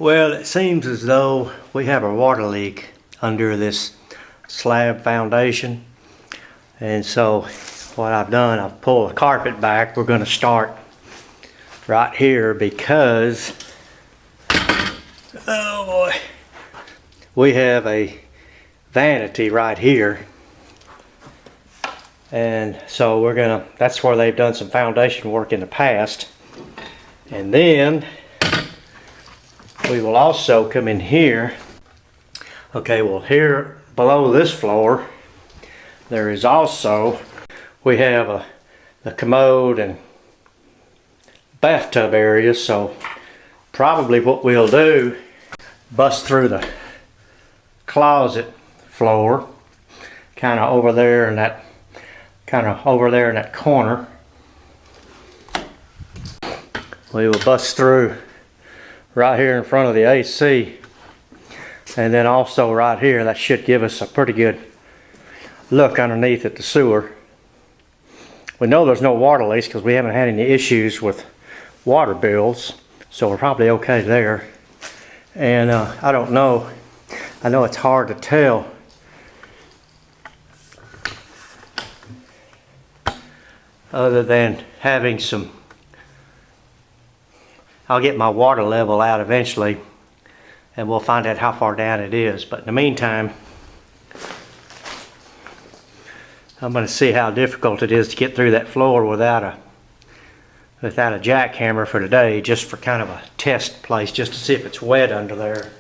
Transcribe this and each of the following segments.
Well, it seems as though we have a water leak under this slab foundation. And so what I've done, I've pulled the carpet back. We're going to start right here because, oh boy, we have a vanity right here. And so we're gonna, that's where they've done some foundation work in the past. And then we will also come in here. Okay, well here below this floor, there is also, we have the commode and bathtub area. So probably what we'll do, bust through the closet floor, kind of over there in that, corner. We will bust through right here in front of the AC, and then also right here. That should give us a pretty good look underneath at the sewer. We know there's no water leaks because we haven't had any issues with water bills, so we're probably okay there. And I don't know, I know it's hard to tell other than having some, I'll get my water level out eventually and we'll find out how far down it is. But in the meantime, I'm going to see how difficult it is to get through that floor without a jackhammer for today, just for kind of a test place, just to see if it's wet under there.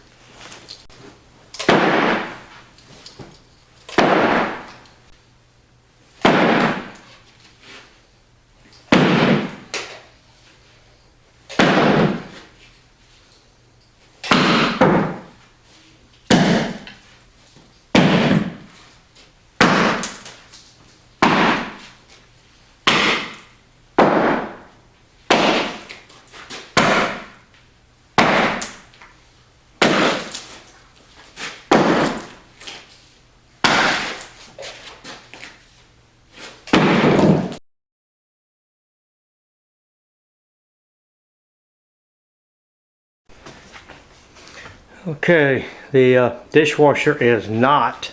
Okay, the dishwasher is not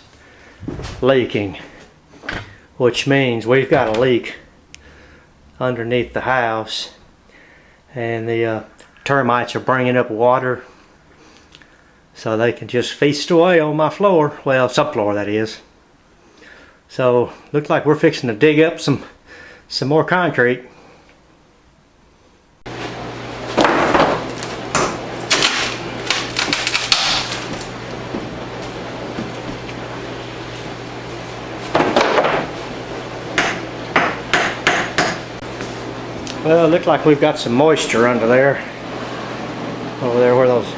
leaking, which means we've got a leak underneath the house, and the termites are bringing up water so they can just feast away on my floor, well, subfloor that is. So looks like we're fixing to dig up some more concrete. Well, it looks like we've got some moisture under there. Over there where those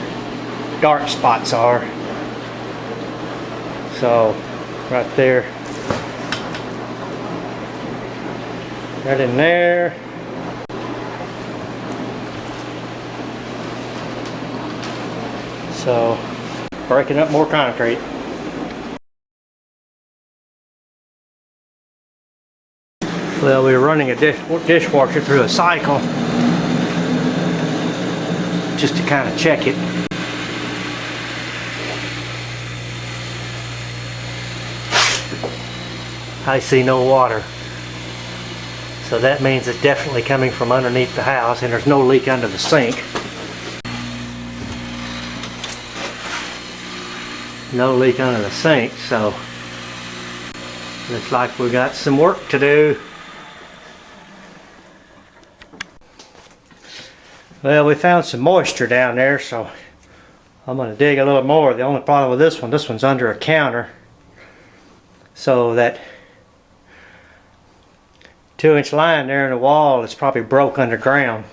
dark spots are. So, right there. Right in there. So, breaking up more concrete. Well, we were running a dishwasher through a cycle just to kind of check it. I see no water. So that means it's definitely coming from underneath the house, and there's no leak under the sink. No leak under the sink, so looks like we got some work to do. Well, we found some moisture down there, so I'm going to dig a little more. The only problem with this one's under a counter, so that 2-inch line there in the wall is probably broke underground.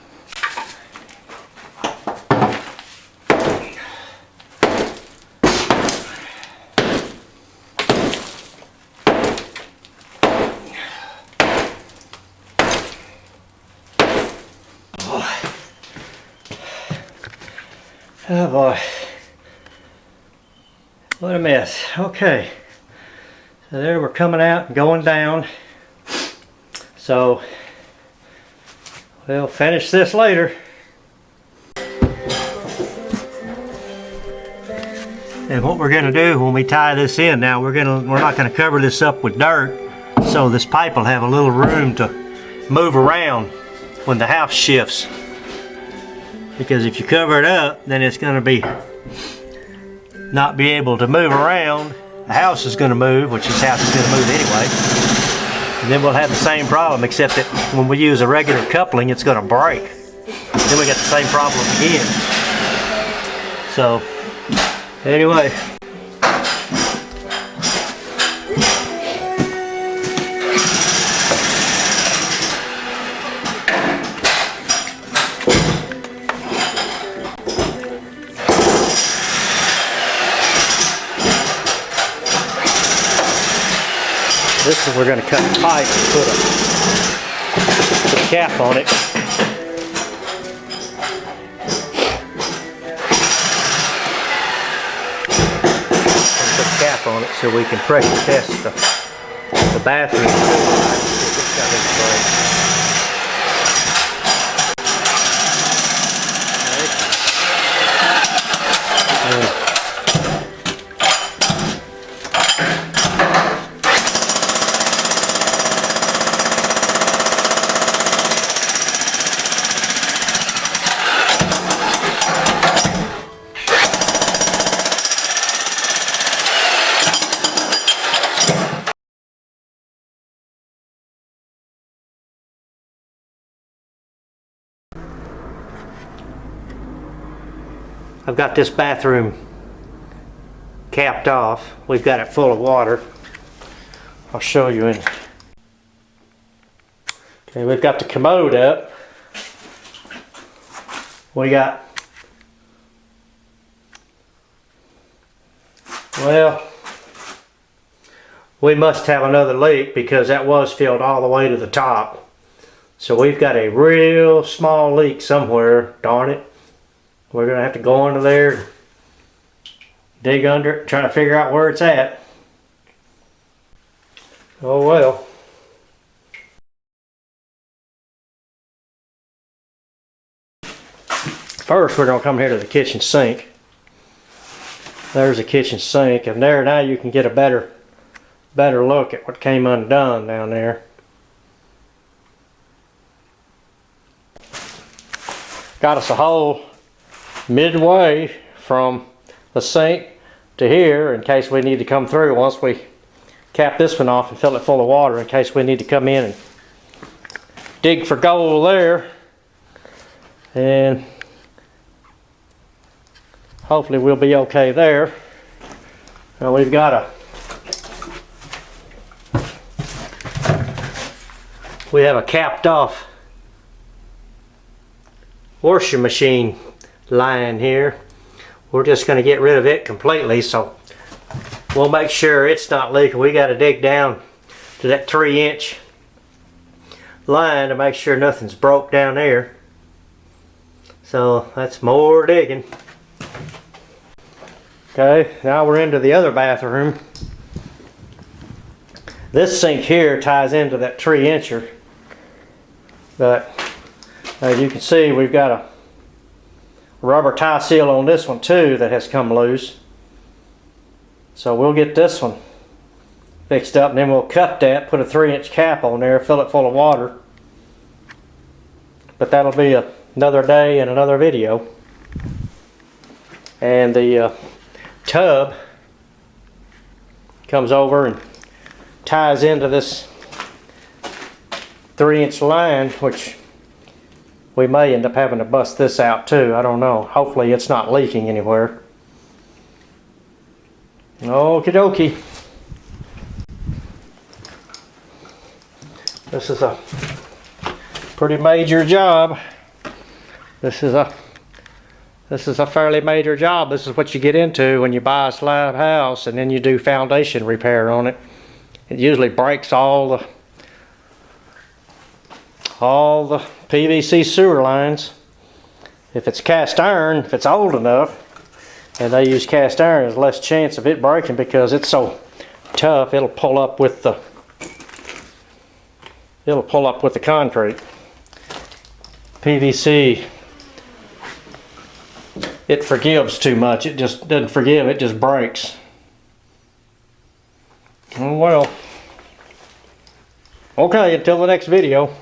Oh boy, what a mess. Okay, so there we're coming out and going down. So we'll finish this later. And what we're gonna do when we tie this in now, we're not gonna cover this up with dirt, so this pipe will have a little room to move around when the house shifts. Because if you cover it up, then it's gonna not be able to move around. The house is gonna move, which this house is gonna move anyway. And then we'll have the same problem, except that when we use a regular coupling, it's gonna break. Then we got the same problem again. So, anyway. This is, we're going to cut the pipe and put a cap on it. Put a cap on it so we can pressure test the bathroom. I've got this bathroom capped off. We've got it full of water. I'll show you in. Okay, we've got the commode up. We got, well, we must have another leak because that was filled all the way to the top. So we've got a real small leak somewhere, darn it. We're going to have to go under there, dig under it, try to figure out where it's at. Oh well. First, we're going to come here to the kitchen sink. There's the kitchen sink, and there now you can get a better look at what came undone down there. Got us a hole midway from the sink to here in case we need to come through once we cap this one off and fill it full of water, in case we need to come in and dig for gold there. And hopefully we'll be okay there. Now we've got we have a capped off washing machine line here. We're just going to get rid of it completely, so we'll make sure it's not leaking. We got to dig down to that 3-inch line to make sure nothing's broke down there. So that's more digging. Okay, now we're into the other bathroom. This sink here ties into that 3-incher, but as you can see, we've got a rubber tie seal on this one too that has come loose. So we'll get this one fixed up, and then we'll cut that, put a 3-inch cap on there, fill it full of water. But that'll be another day and another video. And the tub comes over and ties into this 3-inch line, which we may end up having to bust this out too. I don't know. Hopefully it's not leaking anywhere. Okie dokie. This is a pretty major job. This is a fairly major job. This is what you get into when you buy a slab house and then you do foundation repair on it. It usually breaks all the PVC sewer lines. If it's cast iron, if it's old enough, and they use cast iron, there's less chance of it breaking because it's so tough. It'll pull up with the concrete. PVC it forgives too much. It just doesn't forgive, it just breaks. Oh well. Okay, until the next video.